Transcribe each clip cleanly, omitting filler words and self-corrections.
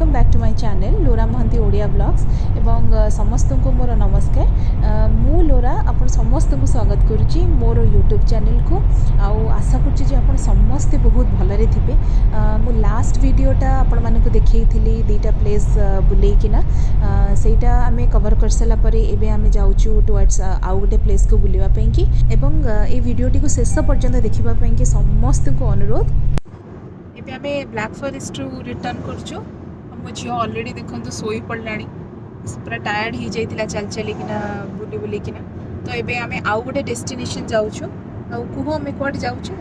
Welcome back to my channel Lora Mahanty Odia blogs एवं समस्त को मोर नमस्कार मु लोरा आपण समस्त को स्वागत करुच्ची मोर यूट्यूब चैनल को आउ आशा करुच्ची जे आपण समस्ते बहुत भलरे थिबे मु लास्ट वीडियोटा आपण मानको देखैथिली दुईटा प्लेस बुलेकिना सेटा आमे कवर कर सारा पर एबे आमे जाउछु टुवर्ड्स आउ गोटे प्लेस को बुलिबा पई कि एवं ए वीडियोटी को शेष पर्यंत देखिबा पई कि समस्त को अनुरोध एबे आमे ब्लैक फॉरेस्ट रु रिटर्न करछु मो झील अलरेडी देखो शोई पड़ा पूरा टायर्ड हो जाता चल चलिकिना बुली बुलिकिना तो एबे आमे आउ गोटे डेस्टिनेशन जाउछु आउ कुहो आमे कोड जाउछु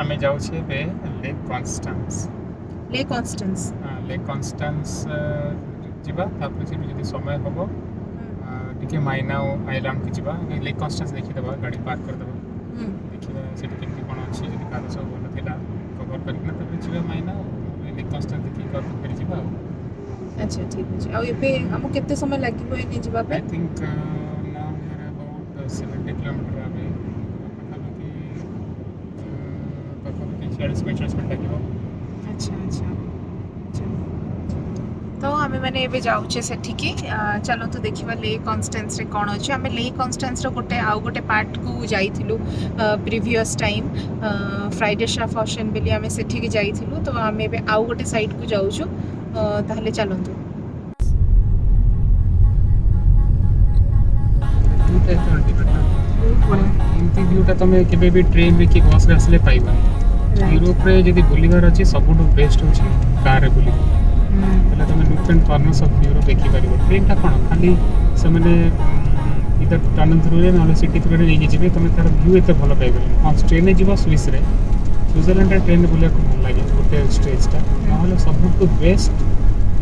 आमे जाउछे बे लेक कॉन्स्टेंस जिबा तापर से जदी समय होबो टिके माइनाओ आइलैंड के जिबा लेक कॉन्स्टेंस देखि देबा गाड़ी पार्क कर देबा देखिबा सेठी केमती कोन अछि जदी कागज सब बोल थिला कवर करकिना तापर जिबा माइनाओ लेक कॉन्स्टेंस देखि कर फिर जिबा अच्छा ठीक अछि आ एबे हमु केते समय लागिबो एने जिबा पे I think now we are about 70 kilometre away मतलब 40 मिनट लागिबो अच्छा तो आमे माने एबे जाउछे सेठी की चलो तो देखिबा लेक कॉन्स्टेंस रे कोन अछि आमे लेक कॉन्स्टेंस रो गोटे आउ गोटे पार्ट को जाइथिलु प्रीवियस टाइम फ्राइडे शाफ ऑप्शन बेली आमे सेठी की जाइथिलु तो आमे एबे आउ गोटे साइड को जाउछु ताहले चलंतु एमती व्यूटा तुम केबे भी ट्रेन रे कि बस रे आसले पाइबा यूरोप रे जदी बुलिबार अछि सबुटु बेस्ट होछि कार रे बुली पहले तुम डिफरेंट कॉर्नर्स ऑफ यूरोप देखि पारिबो ट्रेन टा कोन खाली से माने इधर टनल थ्रू रे नले सिटी थ्रू रे नै जिबे तुम तार व्यू एते भलो पाइबे हां ट्रेन ने जिबो स्विस रे स्विट्जरलैंड रे ट्रेन बुलिया को भल लागे गोटे स्टेज टा नले सबुटु बेस्ट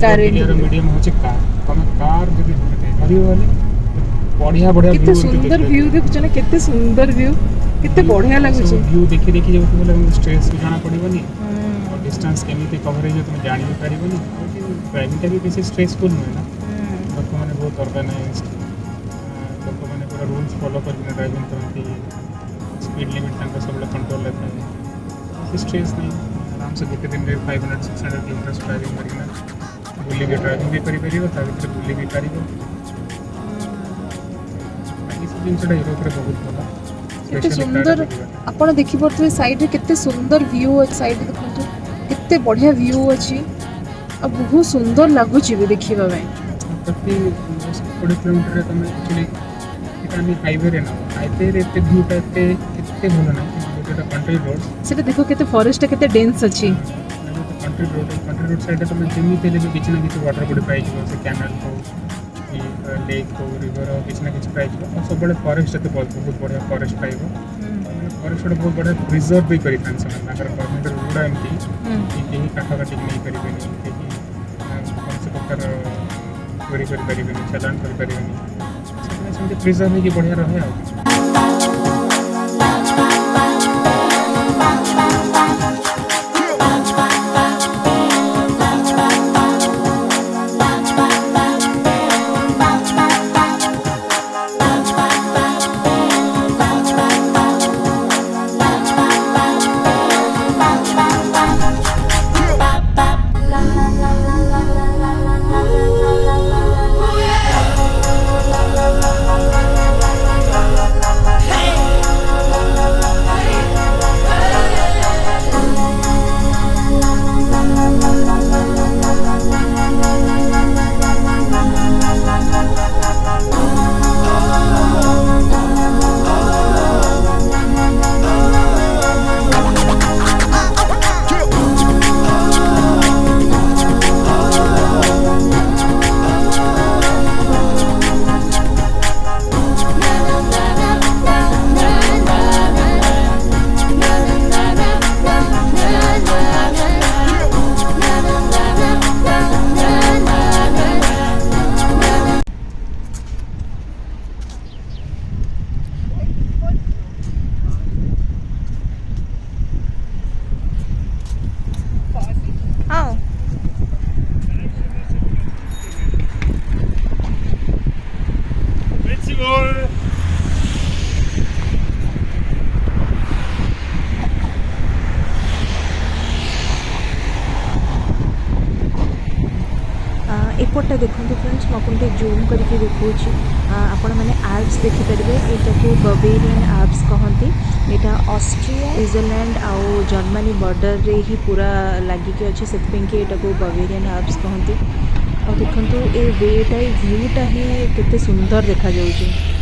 कार रे मीडियम होछि कार तुम कार जदी करियो वाले बढ़िया बढ़िया कितने सुंदर व्यू देखछ ना कितने सुंदर व्यू कितने बढ़िया लागु छै व्यू देखि देखि जे बोले स्ट्रेस जाना पड़िबनी और डिस्टेंस केमिति कवरेज तुम जानि भी पारिबनी ड्राइविंग टा भी बेसी स्ट्रेसफुल न ना लोक माने बहुत ऑर्गेनाइज्ड लोक माने पूरा रूल्स फॉलो करके ड्राइविंग करती स्पीड लिमिट तंका सब कंट्रोल रहता है स्ट्रेस नहीं आराम से गोटे दिन रे 500 600 किलोमीटर ड्राइविंग करना बुली के ड्राइविंग भी करि परिबो ता भीतर बुली भी पारिबो जिनसटा यूरोप रे बहुत भला कितने सुंदर आपण देखि परथि साइड रे कितने सुंदर व्यू अछि साइड देखंतु कितने बढ़िया व्यू अछि आ बहुत सुंदर लागु छी देखिबा में प्रति 10 किलोमीटर रे तमे एक्चुअली एटा मी हाईवे रे ना हाईवे रे एते व्यू एते भलो ना गोटेटा कंट्री रोड सेटा देखो केते फॉरेस्ट केते डेंस अछि कंट्री रोड साइड तमे जेमी तेले भी किछ ना किछ वाटर बॉडी पाइ जिवो से कैनाल को लेक को रिवर किछ ना किछ पाइ जिवो और सब बड़े फॉरेस्ट एते बहुत बढ़िया फॉरेस्ट पाइबो फॉरेस्ट बहुत बढ़िया प्रिजर्व भी करि थान से अगर गवर्नमेंट रूड़ा एमटी कि केही काटा काटी नहीं करिबेनी केही कौन से प्रकार चोरी कर परिबेनी चालान कर परिबेनी से प्रिजर्व की बढ़िया रहे आ चारिपटे देखो फ्रेंड्स मुझे जूम करके देखा आपण मैंने आल्प्स देखिपारे यहाँ को बवेरियन आल्प्स कहती। यहाँ ऑस्ट्रिया स्विट्जरलैंड आउ जर्मनी बॉर्डर रे ही पूरा लगिकी अच्छे से को बवेरियन आल्प्स कहती। और देखो ये वेटा व्यूटा ही केते सुंदर देखा जाउची।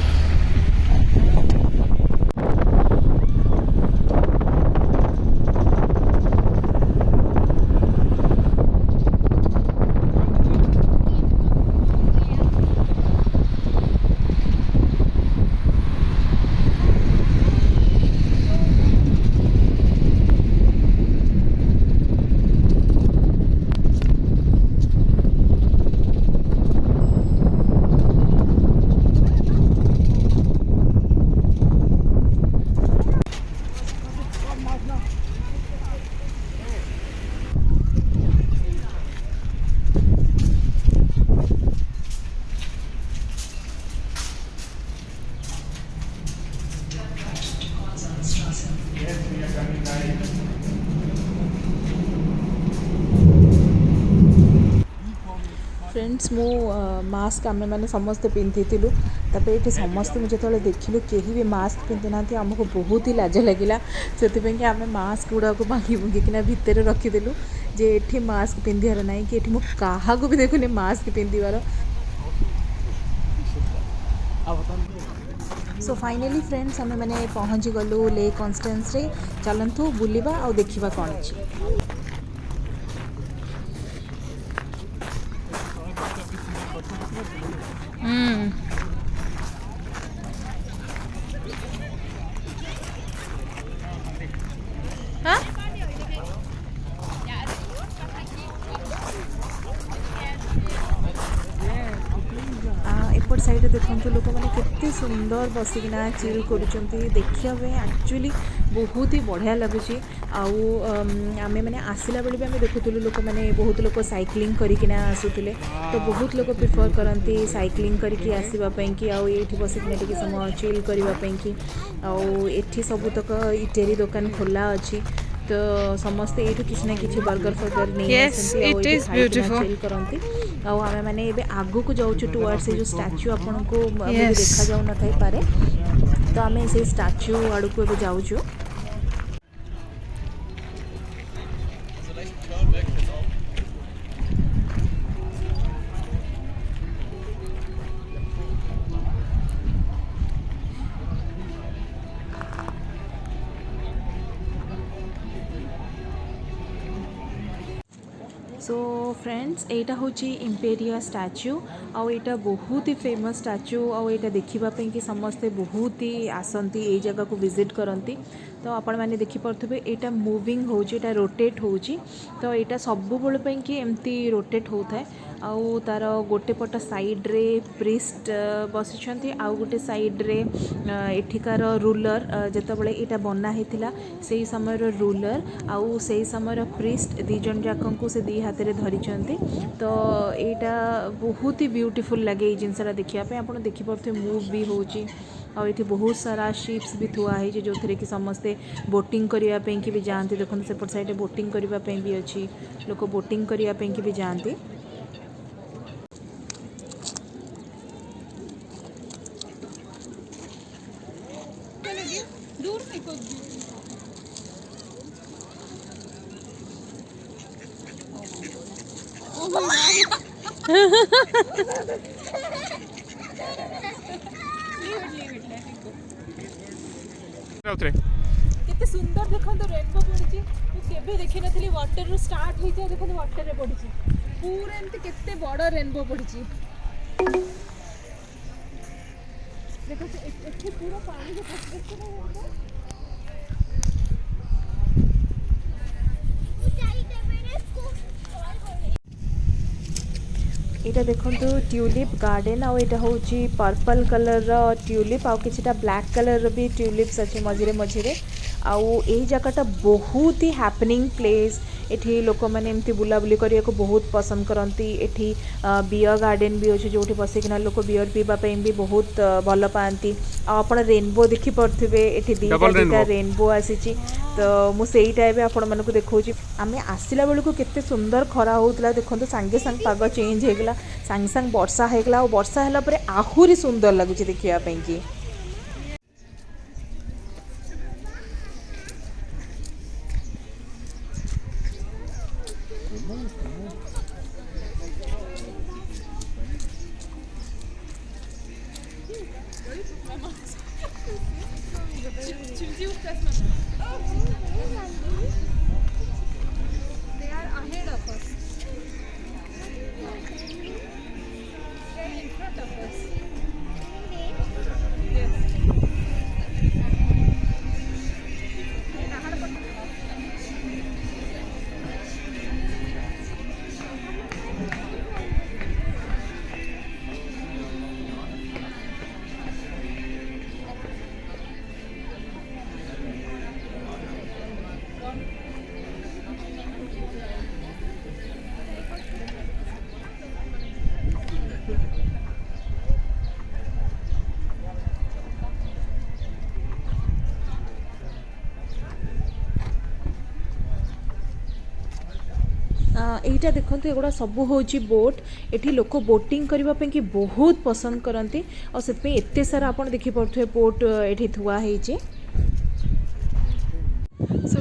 फ्रेंड्स मु मास्क आम मैंने समस्ते पिंधिलु तापर ये समस्ते मुझे जो देखिलु कहीं भी मास्क पिंधि ना आमको बहुत ही लाज लगिला से कि आम मास्क गुड़ा को भांगी भुंगिकिना भितर रखीदेलु जे एठी मास्क पिंधार ना कि एठी मु क्या भी देखुनी मास्क पिंधार। सो फाइनली फ्रेंड्स आम मैंने पहुँची गलु लेक कॉन्स्टेंस रे। चलतु बुलिबा आ देखिबा कौन अच्छी। एपट साइड देखो लोक मैंने केते सुंदर बसिकिना चिल करुँच देखा एक्चुअली बहुत ही बढ़िया लगुच। आम मैंने आसला बेले भी आम देखुलु लोक मैंने बहुत लोग साइक्लिंग करना आसुले तो बहुत लोग प्रिफर करती साइक्लिंग करके आसवाई कि आठी बसिकिना टी समय चिल करने की आठी सबुतक इटेरी दुकान खोला अच्छी तो समस्ते ये किसी ना कि बर्गर फर्गर नहीं चिल करती। आम मैंने आगू को जाऊँ टुवर्ड्स से जो स्टैच्यू आपन को देखा जाऊ न थाई पारे तो आम से स्टैच्यू आड़ को जाऊँ। सो फ्रेंड्स यहाँ हूँ इम्पेरिया स्टैच्यू आईटा बहुत ही फेमस स्टैच्यू आईटा देखापी कि समस्ते बहुत ही आसती ये जगह को विजिट करती। तो आपण मैंने देखिपे यहाँ मुविंग हो रोटेट हो तो यहाँ सब कि एमती रोटेट होता है। आउ तार गोटे पट साइड रे प्रिस्ट बसी आउ गोटे साइड रे एठिकार रूलर जितेबाला यहाँ बना होता से समय रूलर आउ से समय प्रिस्ट दी जन जाक को से दी हाथ में धरी तो यहाँ बहुत ही ब्यूटीफुल लगे जिनसा देखापी आप देखिपे मूव भी हो ये बहुत सारा शिप्स भी थुआई जो थे कि समस्ते बोटिंग करने की भी जाती। देखो सेपट साइड बोटिंग करने भी अच्छी लोक बोटिंग करने की भी जाती। केते सुंदर देखो रेनबो पड़ी केबे देखि नथली वाटर रो स्टार्ट होई देखो वाटर रे पड़ी पूरा एमती केते बड़ रेनबो पड़ी देखो एठी पूरा पानी के फसफस ना यहाँ देखो ट्यूलिप गार्डन आटा हूँ पर्पल कलर ट्यूलिप आउ कि ब्लैक कलर भी ट्यूलिप्स अच्छे मझे मझे आउ जगहटा बहुत ही हैपनिंग प्लेस एठी लोक मैंने एमती बुलाबुली करने को बहुत पसंद करती। एठी बियर गार्डन भी अच्छे जो बसिकिना लोक बियर पीवाई भी बहुत भल पाती। आप रेनबो देखिपे एठी Double दीटा rainbow. रेनबो आसी। तो मुझे टाइप आपण मानक देखा आम आसला बेलू केते सुंदर खरा होता देखो सांगे सांग पाग चेंज होगला सांगे सांग वर्षा होगला और वर्षा है आहुरी सुंदर लगुच देखापी कि They are ahead of us. They are in front of us. Yes. यहीटा देखो एगुड़ा सब हूँ बोट एठी लोक बोटिंग करने कि बहुत पसंद करती और से एत सारा आप देखिपे बोट ये थुआई। सो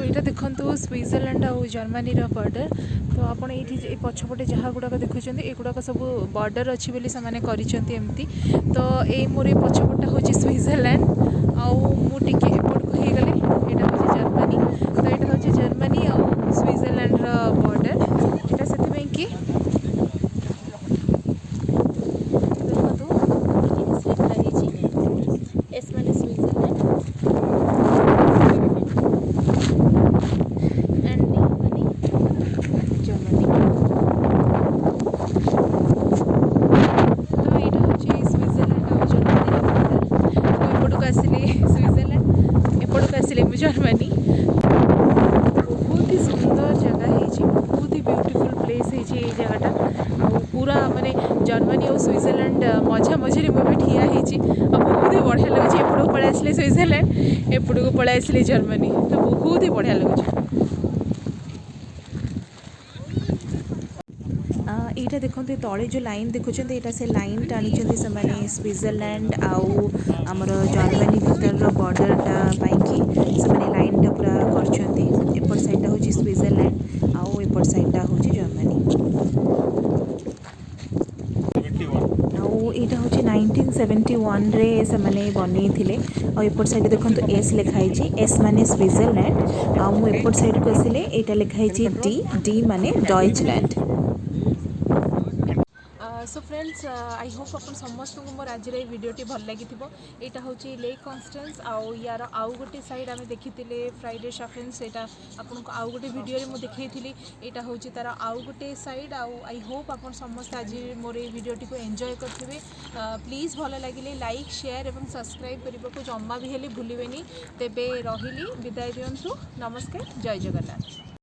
यहाँ देखो स्विट्जरलैंड और जर्मनी बॉर्डर। तो आपड़ ये पछपटे जहाँ गुड़ाक देखुं युड़ाक सब बॉर्डर अच्छी बोली एमती। तो ये मोर पछपटा हूँ स्विट्जरलैंड आउ मुझे एपटको हो गले यहाँ हूँ जर्मनी। तो यहाँ हूँ जर्मनी और स्विट्जरलैंड बॉर्डर यहाँ से कि एस माने स्विट्जरलैंड एंड डी माने जर्मनी। तो यहाँ हूँ स्विट्जरलैंड और जर्मनी बॉर्डर। तो एपटको आसिले स्विट्जरलैंड एपटको आसिले जर्मनी। बहुत ही सुंदर जगह है बहुत ही ब्यूटीफुल प्लेस है ये जगहटा और पूरा माने जर्मनी और स्विट्जरलैंड मझा मझे मुझे ठिया होती बहुत ही बढ़िया लगे। एपटको पलि आसिले स्विट्जरलैंड एपटको पलि आसिले जर्मनी तो बहुत ही बढ़िया लगे। यहाँ देखो तले जो लाइन देखुं यहाँ से लाइन टाणी से स्विट्जरलैंड आउ आमर जर्मनी भीतर बॉर्डरटा से लाइनटा पूरा कर साइडटा हूँ स्विट्जरलैंड आउ एपट साइडटा हूँ जर्मनी। आउ यहाँ हूँ 1971 रे से बन और एपट साइड देखो एस लिखाई एस माने स्विट्जरलैंड आउ एपट साइड को आसिले यहाँ लिखाई डी डी माने Deutschland. So friends I hope अपन समस्त को मोर आज भिडियोटी भल लगी। यहाँ हूँ लेक कन्स्टेंस आउ यार आउ गोटे साइड आम देखी फ्राइडे शॉपिंग्स यहाँ आपको आउ गोटे वीडियो में देखी। यहाँ हूँ तार आउ गोटे साइड आउ आई होप आप समस्त आज मोर ये भिडियोटी को एंजॉय करेंगे। प्लीज़ भल लगे लाइक शेयर और सब्सक्राइब करने को जमा भी हेले भूलें। तेबे रही विदाय दिंतु। नमस्कार जय जगन्नाथ।